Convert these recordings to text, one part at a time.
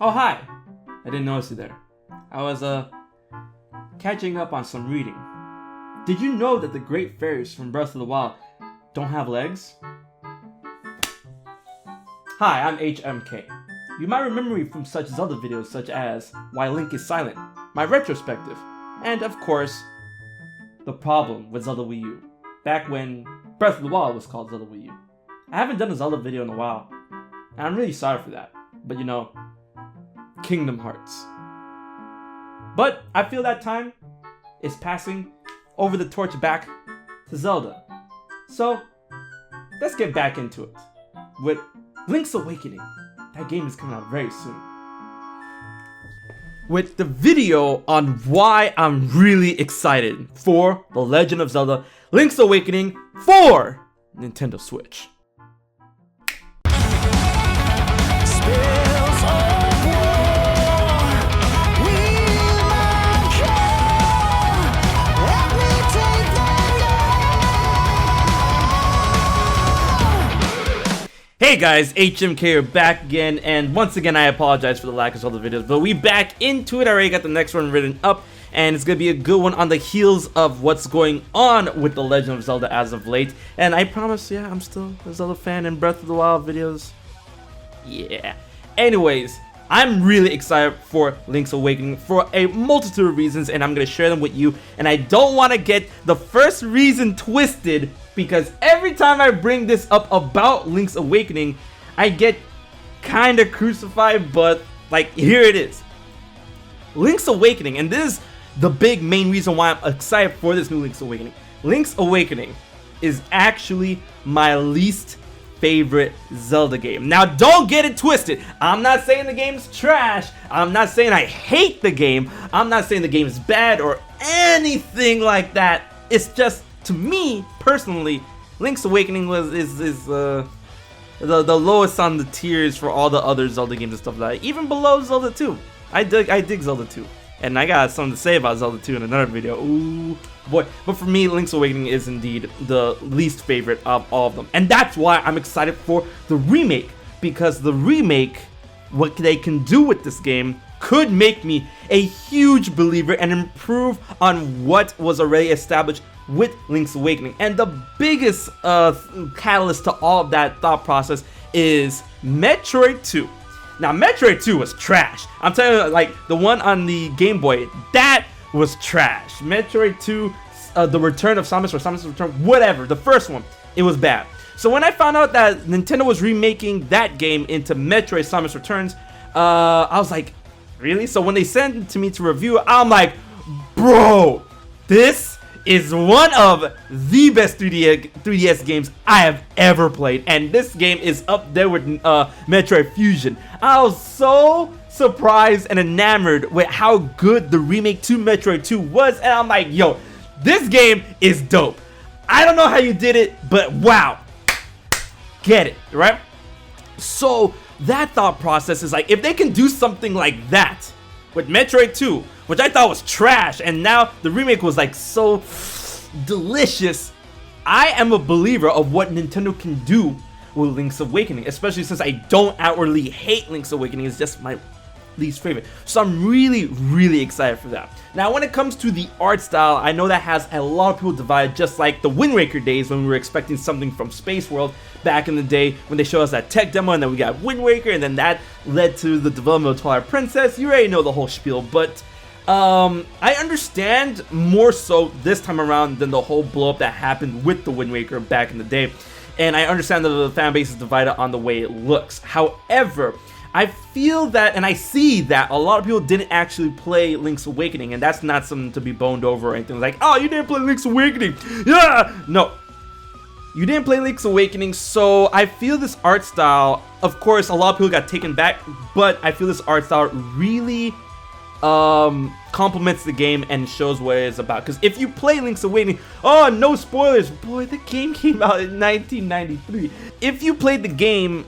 Oh, hi! I didn't notice you there. I was, catching up on some reading. Did you know that the great fairies from Breath of the Wild don't have legs? Hi, I'm HMK. You might remember me from such Zelda videos such as Why Link is Silent, my retrospective, and of course, the problem with Zelda Wii U, back when Breath of the Wild was called Zelda Wii U. I haven't done a Zelda video in a while, and I'm really sorry for that, but you know, Kingdom Hearts. But I feel that time is passing over the torch back to Zelda. So, let's get back into it with Link's Awakening. That game is coming out very soon. With the video on why I'm really excited for The Legend of Zelda Link's Awakening for Nintendo Switch. Hey guys, HMK here back again, and once again I apologize for the lack of Zelda videos, but we back into it. I already got the next one written up, and it's gonna be a good one on the heels of what's going on with The Legend of Zelda as of late. And I promise, yeah, I'm still a Zelda fan and Breath of the Wild videos. Yeah. Anyways, I'm really excited for Link's Awakening for a multitude of reasons, and I'm gonna share them with you. And I don't want to get the first reason twisted, because every time I bring this up about Link's Awakening, I get kind of crucified, but like, here it is. Link's Awakening, and this is the big main reason why I'm excited for this new Link's Awakening. Link's Awakening is actually my least favorite Zelda game. Now, don't get it twisted. I'm not saying the game's trash. I'm not saying I hate the game. I'm not saying the game's bad or anything like that. It's just, to me personally, Link's Awakening is the lowest on the tiers for all the other Zelda games and stuff like that. Even below Zelda 2. I dig Zelda 2. And I got something to say about Zelda 2 in another video. Ooh boy. But for me, Link's Awakening is indeed the least favorite of all of them. And that's why I'm excited for the remake. Because the remake, what they can do with this game, could make me a huge believer and improve on what was already established with Link's Awakening. And the biggest catalyst to all of that thought process is Metroid 2. Now, Metroid 2 was trash. I'm telling you, like, the one on the Game Boy, that was trash. Metroid 2, The Return of Samus, or Samus' Return, whatever, the first one, it was bad. So when I found out that Nintendo was remaking that game into Metroid Samus Returns, I was like, really? So when they sent it to me to review, I'm like, bro, this is one of the best 3DS games I have ever played, and this game is up there with Metroid Fusion. I was so surprised and enamored with how good the remake to Metroid 2 was, and I'm like, yo, this game is dope. I don't know how you did it, but wow, get it, right? So that thought process is like, if they can do something like that with Metroid 2, which I thought was trash, and now the remake was like so delicious, I am a believer of what Nintendo can do with Link's Awakening, especially since I don't outwardly hate Link's Awakening. It's just my least favorite. So I'm really excited for that. Now, when it comes to the art style, I know that has a lot of people divided, just like the Wind Waker days when we were expecting something from Space World back in the day when they showed us that tech demo, and then we got Wind Waker, and then that led to the development of Twilight Princess. You already know the whole spiel, but I understand more so this time around than the whole blow up that happened with the Wind Waker back in the day. And I understand that the fan base is divided on the way it looks. However, I feel that, and I see that a lot of people didn't actually play Link's Awakening, and that's not something to be boned over or anything like, oh, you didn't play Link's Awakening. Yeah, no. You didn't play Link's Awakening, so I feel this art style, of course, a lot of people got taken back, but I feel this art style really complements the game and shows what it's about. Because if you play Link's Awakening, oh, no spoilers, boy, the game came out in 1993. If you played the game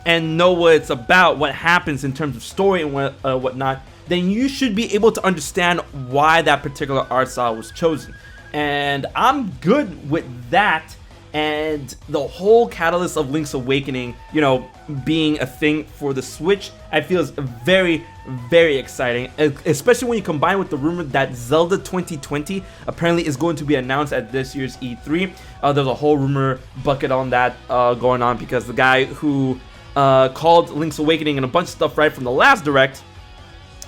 and know what it's about, what happens in terms of story and whatnot, then you should be able to understand why that particular art style was chosen. And I'm good with that and the whole catalyst of Link's Awakening, you know, being a thing for the Switch, I feel is very, very exciting, especially when you combine with the rumor that Zelda 2020 apparently is going to be announced at this year's E3. There's a whole rumor bucket on that going on, because the guy who called Link's Awakening and a bunch of stuff right from the last Direct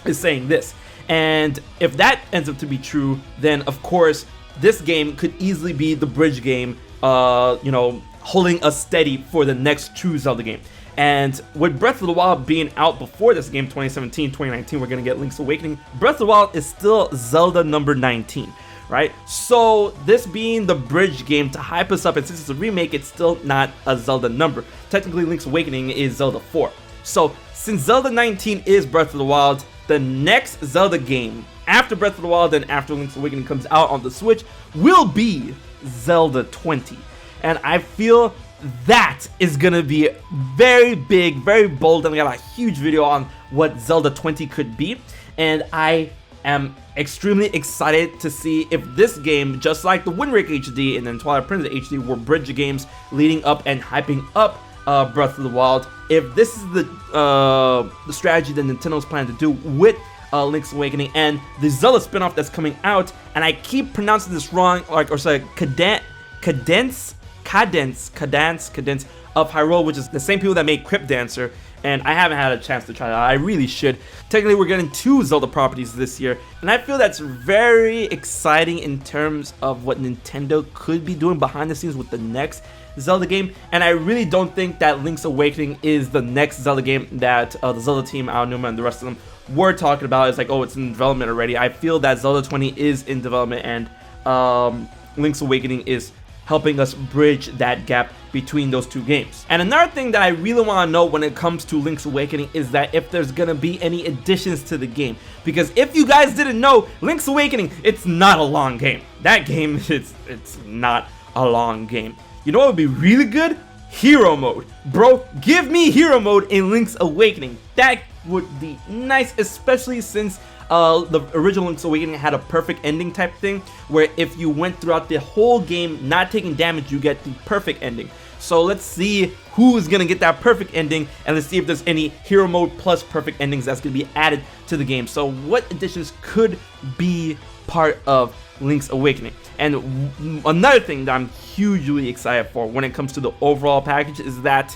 is saying this. And if that ends up to be true, then of course this game could easily be the bridge game, you know, holding us steady for the next true Zelda game. And with Breath of the Wild being out before this game, 2017, 2019, we're going to get Link's Awakening. Breath of the Wild is still Zelda number 19, right? So this being the bridge game to hype us up, and since it's a remake, it's still not a Zelda number. Technically, Link's Awakening is Zelda 4. So since Zelda 19 is Breath of the Wild, the next Zelda game after Breath of the Wild and after Link's Awakening comes out on the Switch will be Zelda 20. And I feel that is gonna be very big, very bold, and we got a huge video on what Zelda 20 could be. And I am extremely excited to see if this game, just like the Wind Waker HD and then Twilight Princess HD, were bridge games leading up and hyping up Breath of the Wild, if this is the strategy that Nintendo's planning to do with Link's Awakening and the Zelda spinoff that's coming out. And I keep pronouncing this wrong, like, or sorry, Cadence of Hyrule, which is the same people that made Crypt Dancer, and I haven't had a chance to try that. I really should. Technically, we're getting 2 Zelda properties this year, and I feel that's very exciting in terms of what Nintendo could be doing behind the scenes with the next Zelda game. And I really don't think that Link's Awakening is the next Zelda game that the Zelda team, Aonuma and the rest of them, were talking about. It's like, oh, it's in development already. I feel that Zelda 20 is in development, and Link's Awakening is helping us bridge that gap between those 2 games. And another thing that I really want to know when it comes to Link's Awakening is that if there's gonna be any additions to the game. Because if you guys didn't know, Link's Awakening, it's not a long game. That game, it's not a long game. You know what would be really good? Hero mode. Bro, give me hero mode in Link's Awakening. That would be nice, especially since the original Link's Awakening had a perfect ending type thing, where if you went throughout the whole game not taking damage, you get the perfect ending. So let's see who's gonna get that perfect ending, and let's see if there's any hero mode plus perfect endings that's gonna be added to the game. So what additions could be part of Link's Awakening? And another thing that I'm hugely excited for when it comes to the overall package is that,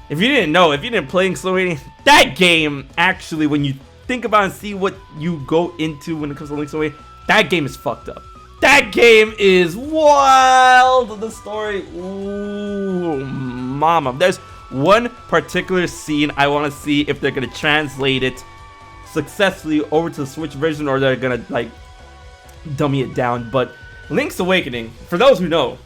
if you didn't know, if you didn't play Link's Awakening, that game actually, when you think about and see what you go into when it comes to Link's Awakening, that game is fucked up. That game is wild. The story, ooh, mama. There's one particular scene I want to see if they're gonna translate it successfully over to the Switch version, or they're gonna like dummy it down. But Link's Awakening, for those who know,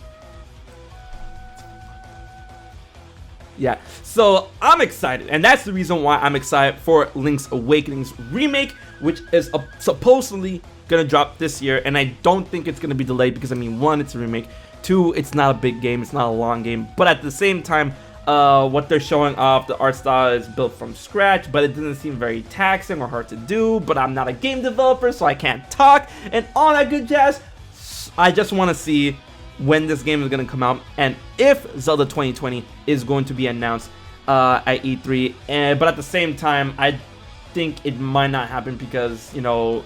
yeah, so I'm excited, and that's the reason why I'm excited for Link's Awakening's remake, which is supposedly gonna drop this year. And I don't think it's gonna be delayed, because I mean, 1, it's a remake, 2, it's not a big game, it's not a long game, but at the same time, what they're showing off, the art style is built from scratch, but it doesn't seem very taxing or hard to do. But I'm not a game developer, so I can't talk and all that good jazz. I just want to see when this game is going to come out, and if Zelda 2020 is going to be announced at E3. But at the same time, I think it might not happen, because, you know,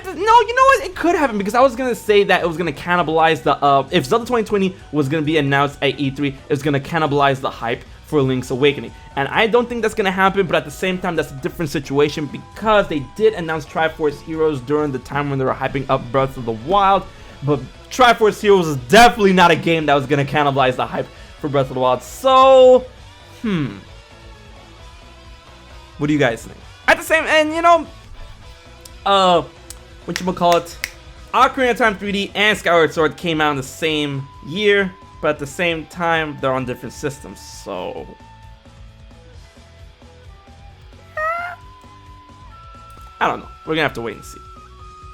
no, you know what? It could happen, because I was gonna say that it was gonna cannibalize the if Zelda 2020 was gonna be announced at E3, it's gonna cannibalize the hype for Link's Awakening, and I don't think that's gonna happen. But at the same time, that's a different situation, because they did announce Triforce Heroes during the time when they were hyping up Breath of the Wild. But Triforce Heroes is definitely not a game that was gonna cannibalize the hype for Breath of the Wild. So, what do you guys think? At the same, and you know, whatchamacallit, Ocarina of Time 3D and Skyward Sword came out in the same year, but at the same time, they're on different systems, so I don't know. We're gonna have to wait and see.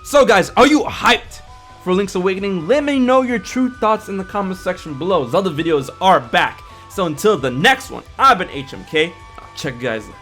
So guys, are you hyped for Link's Awakening? Let me know your true thoughts in the comment section below. Zelda videos are back. So until the next one, I've been HMK. I'll check you guys later.